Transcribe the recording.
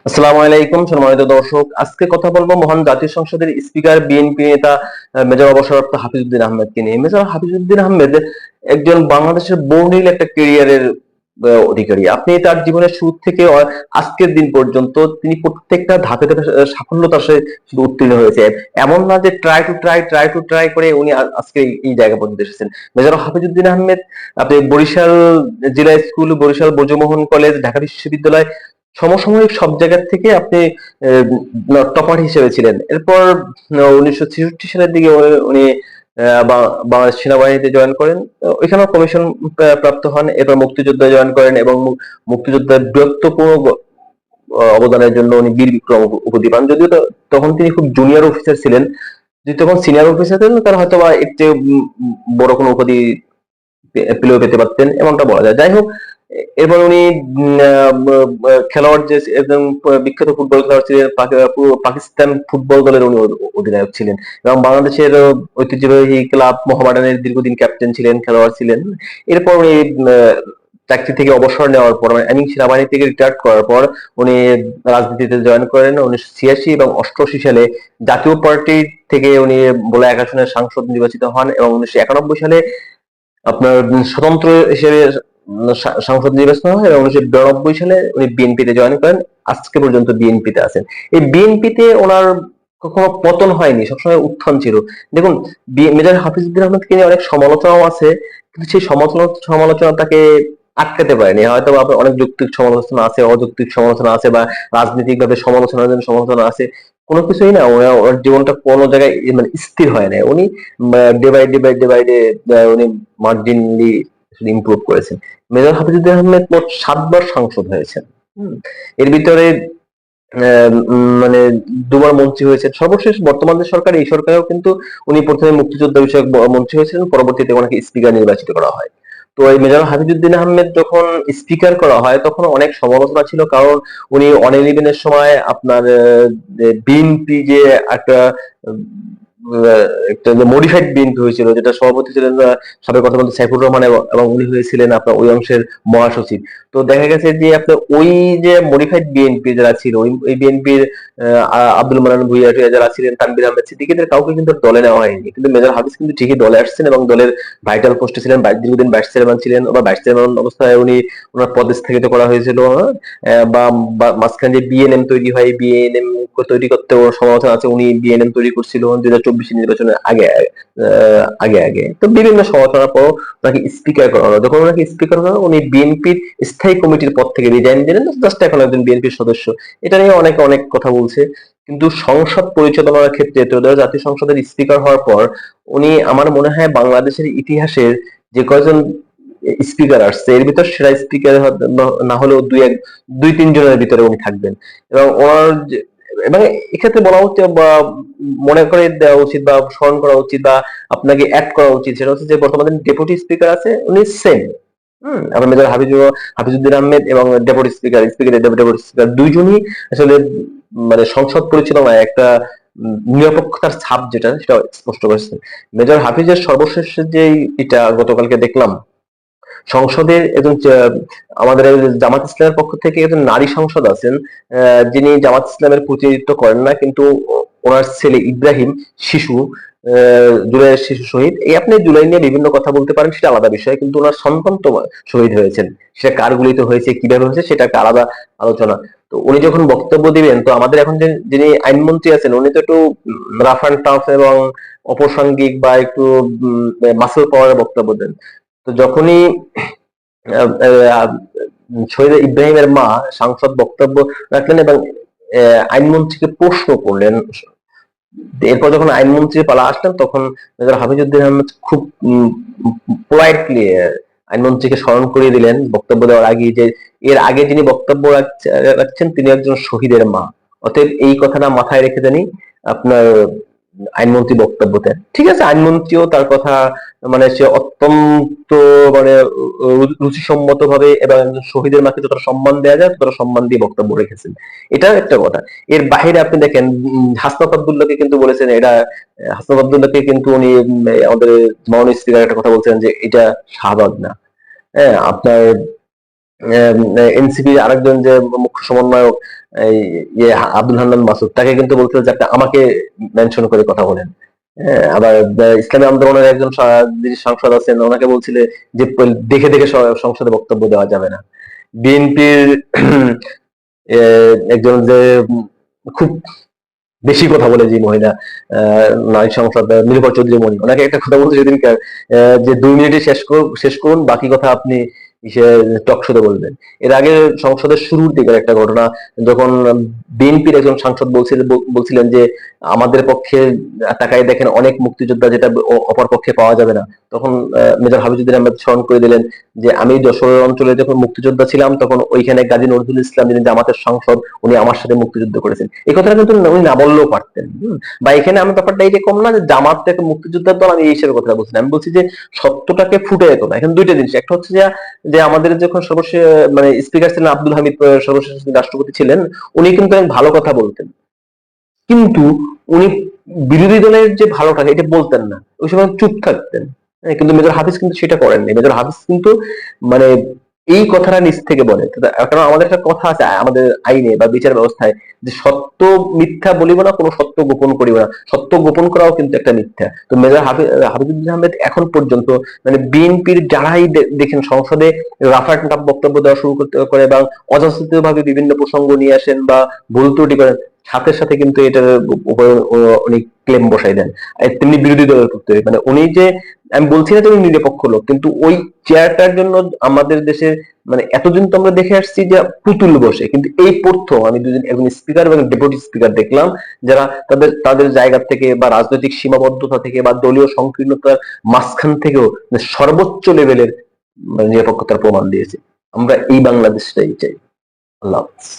আসসালামু আলাইকুম সম্মানিত দর্শক, আজকে কথা বলবো মহান জাতীয় সংসদের স্পিকার বিএনপি নেতা মেজর অবসরপ্রাপ্ত হাফিজউদ্দিন আহমেদকে নিয়ে। মেজর হাফিজউদ্দিন আহমেদ একজন বাংলাদেশের বর্ণিল একটা ক্যারিয়ারের অধিকারী। আপনি তার জীবনের শুরু থেকে আজকের দিন পর্যন্ত তিনি প্রত্যেকটা ধাপে ধাপে সাফল্যতার সাথে শুধু উত্তীর্ণ হয়েছে। এমন না যে ট্রাই করে উনি আজকে এই জায়গা পর্যন্ত এসেছেন। মেজর হাফিজউদ্দিন আহমেদ আপনি বরিশাল জেলা স্কুল, বরিশাল ব্রজমোহন কলেজ, ঢাকা বিশ্ববিদ্যালয় সমসাময়িক সব জায়গা থেকে আপনি টপার হিসেবে ছিলেন। এরপর 1966 সালের দিকে উনি বাংলাদেশ সেনাবাহিনীতে জয়েন করেন। ওইখানেও কমিশন প্রাপ্ত হন। এরপর মুক্তিযোদ্ধায় জয়েন করেন এবং মুক্তিযোদ্ধার বীরত্বপূর্ণ অবদানের জন্য উনি বীর বিক্রম উপাধি পান। যদিও তখন তিনি খুব জুনিয়র অফিসার ছিলেন। যদি তখন সিনিয়র অফিসার ছিলেন তাহলে হয়তো বা এর চেয়ে বড় কোনো উপাধি পেলেও পেতে পারতেন, এমনটা বলা যায়। যাই হোক, এরপর উনি খেলোয়াড় যে একজন বিখ্যাত ফুটবল খেলোয়াড় ছিলেন, পুরো পাকিস্তান ফুটবল দলের উনি অধিনায়ক ছিলেন এবং বাংলাদেশের ঐতিহ্যবাহী ক্লাব মোহামেডানের দীর্ঘদিন ক্যাপ্টেন ছিলেন, খেলোয়াড় ছিলেন। এরপর উনি চাকরি থেকে অবসর নেওয়ার পর, মানে সেনাবাহিনী থেকে রিটায়ার্ড করার পর উনি রাজনীতিতে জয়েন করেন। 1986 এবং 88 সালে জাতীয় পার্টি থেকে উনি ভোলা 1 আসনের সাংসদ নির্বাচিত হন এবং 1991 সালে আপনার স্বতন্ত্র হিসেবে সংসদ নির্বাচন হয় এবং 1992 সালে উনি বিএনপিতে জয়েন করেন। আজকে পর্যন্ত বিএনপিতে আছেন। এই বিএনপিতে ওনার কখনো পতন হয়নি, সবসময় উত্থান ছিল। দেখুন, মেজর হাফিজউদ্দিন আহমেদকে নিয়ে অনেক সমালোচনাও আছে, কিন্তু সেই সমালোচনা তাকে আটকাতে পারেনি। হয়তো আপনার অনেক যৌক্তিক সমালোচনা আছে, অযৌক্তিক সমালোচনা আছে, বা রাজনৈতিক ভাবে সমালোচনার জন্য সমালোচনা আছে। কোনো কিছুই না, ওর জীবনটা কোনো জায়গায় মানে স্থির হয় না। উনি ডে বাই ডে উনি মার্জিনলি ইমপ্রুভ করেছেন। মেজর হাফিজউদ্দিন আহমেদ মোট 7 বার সাংসদ হয়েছেন। এর ভিতরে মানে 2 বার মন্ত্রী হয়েছেন। সর্বশেষ বর্তমান যে সরকার, এই সরকারেও কিন্তু উনি প্রথমে মুক্তিযোদ্ধা বিষয়ক মন্ত্রী হয়েছিলেন, পরবর্তীতে ওনাকে স্পিকার নির্বাচিত করা হয়। তো এই মেজর হাফিজউদ্দিন আহমেদ যখন স্পিকার করা হয় তখন অনেক সমালোচনা ছিল, কারণ উনি 111 এর সময় আপনার বিএনপি যে একটা একটা যে মডিফাইড বিএনপি হয়েছিল, যেটা সভাপতি ছিলেন সাবেক অর্থমন্ত্রী সাইফুর রহমান, এবং উনি হয়েছিলেন আপনার ওই অংশের মহাসচিব। তো দেখা গেছে যে আপনার ওই যে মডিফাইড বিএনপি যারা ছিল, ওই বিএনপির আব্দুল মান্নান ভূঁইয়া যারা ছিলেন, তানভীর আহমেদ সিদ্দিকী, এদের কাউকে কিন্তু দলে নেওয়া হয়নি। কিন্তু মেজর হাফিজ কিন্তু ঠিকই দলে আসছেন এবং দলের ভাইটাল পোস্টে ছিলেন। দীর্ঘদিন ভাইস চেয়ারম্যান ছিলেন, বা ভাইস চেয়ারম্যান অবস্থায় উনি ওনার পদ স্থগিত করা হয়েছিল। বা মাঝখানে যে বিএনএম তৈরি হয়, বিএনএম তৈরি করতে সমালোচনা আছে। উনি বিএনএম তৈরি করছিল 2024 নির্বাচনের আগে। তো বিভিন্ন সমালোচনার পর ওনাকে স্পিকার করা হলো। যখন ওনাকে স্পিকার করা হলো, উনি বিএনপির স্থায়ী কমিটির পদ থেকে রিজাইন দিলেন, জাস্ট এখন একজন বিএনপির সদস্য। এটা নিয়ে অনেকে অনেক কথা বলছে, কিন্তু সংসদ পরিচালনার ক্ষেত্রে ত্রয়োদশ জাতীয় সংসদের স্পিকার হওয়ার পর উনি, আমার মনে হয়, বাংলাদেশের ইতিহাসের যে কয়জন স্পিকার আসছে এর ভিতর সেরা স্পিকার না হলেও দুই তিন জনের ভিতরে উনি থাকবেন। এবং ওনার মানে এক্ষেত্রে বলা হচ্ছে বা মনে করে দেওয়া উচিত বা স্মরণ করা উচিত বা আপনাকে অ্যাড করা উচিত, সেটা হচ্ছে যে বর্তমানে ডেপুটি স্পিকার আছে, উনি সেম। আপনার মেজর হাফিজউদ্দিন আহমেদ এবং ডেপুটি স্পিকার দুইজনই আসলে মানে সংসদ পরিচালনায় একটা নিরপেক্ষতার ছাপ যেটা, সেটা স্পষ্ট করেছে। মেজর হাফিজের সর্বশেষ যে এটা গতকালকে দেখলাম, সংসদের একজন আমাদের জামাত ইসলামের পক্ষ থেকে একজন নারী সংসদ আছেন, যিনি জামাত ইসলামের প্রতিনিধিত্ব করেন না, কিন্তু ওনার ছেলে ইব্রাহিম শিশু, জুলাইয়ের শিশু শহীদ। এই আপনি জুলাই নিয়ে বিভিন্ন কথা বলতে পারেন, সেটা আলাদা বিষয়, কিন্তু ওনার সন্তান তো শহীদ হয়েছেন। সেটা কার গুলিতে হয়েছে, কিভাবে হয়েছে, সেটা একটা আলাদা আলোচনা। তো উনি যখন বক্তব্য দিবেন, তো আমাদের এখন যিনি আইনমন্ত্রী আছেন, উনি তো একটু রাফ অ্যান্ড টাফ এবং অপ্রাসঙ্গিক বা একটু মাসেল পাওয়ারের বক্তব্য দেন। তো যখনই শহীদ ইব্রাহিমের মা সাংসদ বক্তব্য রাখলেন এবং আইনমন্ত্রীকে প্রশ্ন করলেন, এরপর যখন আইনমন্ত্রীর পালা আসলেন, তখন মেজর হাফিজউদ্দিন আহমেদ খুব পোলাইটলি আইনমন্ত্রীকে স্মরণ করিয়ে দিলেন বক্তব্য দেওয়ার আগে, যে এর আগে যিনি বক্তব্য রাখছেন তিনি একজন শহীদের মা। অতএব এই কথাটা মাথায় রেখে জানি আপনার আইনমন্ত্রী বক্তব্য দেন। ঠিক আছে, আইনমন্ত্রীও তার কথা মানে সে অত্যন্ত মানে রুচিসম্মত ভাবে এবং একজন শহীদের মাকে যতটা সম্মান দেওয়া যায় ততটা সম্মান দিয়ে বক্তব্য রেখেছেন। এটা একটা কথা। এর বাহিরে আপনি দেখেন, হাসনাত আব্দুল্লাহকে কিন্তু বলেছেন এটা, হাসনাত আব্দুল্লাহকে কিন্তু উনি আমাদের মাননীয় স্পিকার একটা কথা বলছেন যে এটা শাহবাগ না। হ্যাঁ, আপনার এনসিপি আরেকজন যে মুখ্য সমন্বয়ক এই আব্দুল হান্নান মাসুদ, তাকে কিন্তু বলছিল যে আপনি আমাকে মেনশন করে কথা বলেন। আবার ইসলামী আন্দোলনের একজন যিনি সাংসদ আছেন, ওনাকে বলছিলে যে দেখে দেখে সংসদে বক্তব্য দেওয়া যাবে না। বিএনপির একজন যে খুব বেশি কথা বলে যে মহিলা নারী সংসদ নীলুফার চৌধুরী মণি, ওনাকে একটা কথা বলতে সেদিনকে যে 2 মিনিটে শেষ করুন, বাকি কথা আপনি টক শোতে বলবেন। এর আগে সংসদের শুরুর দিকের একটা ঘটনা, যখন বিএনপির একজন সাংসদ বলছিলেন যে আমাদের পক্ষে তাকাই দেখেন অনেক মুক্তিযোদ্ধা যেটা অপর পক্ষে পাওয়া যাবে না, তখন মেজর হাফিজউদ্দিন আহমেদ স্মরণ করে দিলেন যে আমি যশোর অঞ্চলে যখন মুক্তিযোদ্ধা ছিলাম তখন ওইখানে গাজী নজরুল ইসলাম যিনি জামাতের সাংসদ, উনি আমার সাথে মুক্তিযুদ্ধ করেছেন। এই কথাটা কিন্তু উনি না বললেও পারতেন। বা এখানে আমি ব্যাপারটা এইরকম না যে জামাত থেকে মুক্তিযোদ্ধার দল, আমি এই হিসেবে কথা বলছি না। আমি বলছি যে সত্যটাকে ফুটে তোলা। এখানে দুইটা জিনিস, একটা হচ্ছে যে আমাদের যখন সর্বশেষ মানে স্পিকার ছিলেন আব্দুল হামিদ, সর্বশেষ রাষ্ট্রপতি ছিলেন, উনি কিন্তু অনেক ভালো কথা বলতেন, কিন্তু উনি বিরোধী দলের যে ভালোটা এটা বলতেন না, ওই সময় চুপ থাকতেন। কিন্তু মেজর হাফিজ কিন্তু সেটা করেননি। মেজর হাফিজ কিন্তু মানে এই কথাটা নিজ থেকে বলে। কারণ আমাদের একটা কথা আছে আমাদের আইনে বা বিচার ব্যবস্থায়, যে সত্য মিথ্যা বলিব না, কোনো সত্য গোপন করিব না। সত্য গোপন করাও কিন্তু একটা মিথ্যা। তো মেজর হাফিজুদ্দিন আহমেদ এখন পর্যন্ত মানে বিএনপির যারাই দেখেন সংসদে রাফাটাপ বক্তব্য দেওয়া শুরু করতে করে এবং অযাচিত ভাবে বিভিন্ন প্রসঙ্গ নিয়ে আসেন বা ভুল ত্রুটি করেন, সাথে সাথে কিন্তু এটার উপরে উনি ক্লেম বসাই দেন। তেমনি বিরোধী দলের করতে মানে উনি যে, আমি বলছি না যে উনি নিরপেক্ষ লোক, কিন্তু ওই চেয়ারটার জন্য আমাদের দেশে মানে এতদিন তো আমরা দেখে আসছি যে পুতুল বসে, কিন্তু এই প্রথম আমি দুজন একজন স্পিকার এবং ডেপুটি স্পিকার দেখলাম যারা তাদের তাদের জায়গা থেকে বা রাজনৈতিক সীমাবদ্ধতা থেকে বা দলীয় সংকীর্ণতার মাঝখান থেকেও সর্বোচ্চ লেভেলের নিরপেক্ষতার প্রমাণ দিয়েছে। আমরা এই বাংলাদেশটাই চাই। আল্লাহ হাফেজ।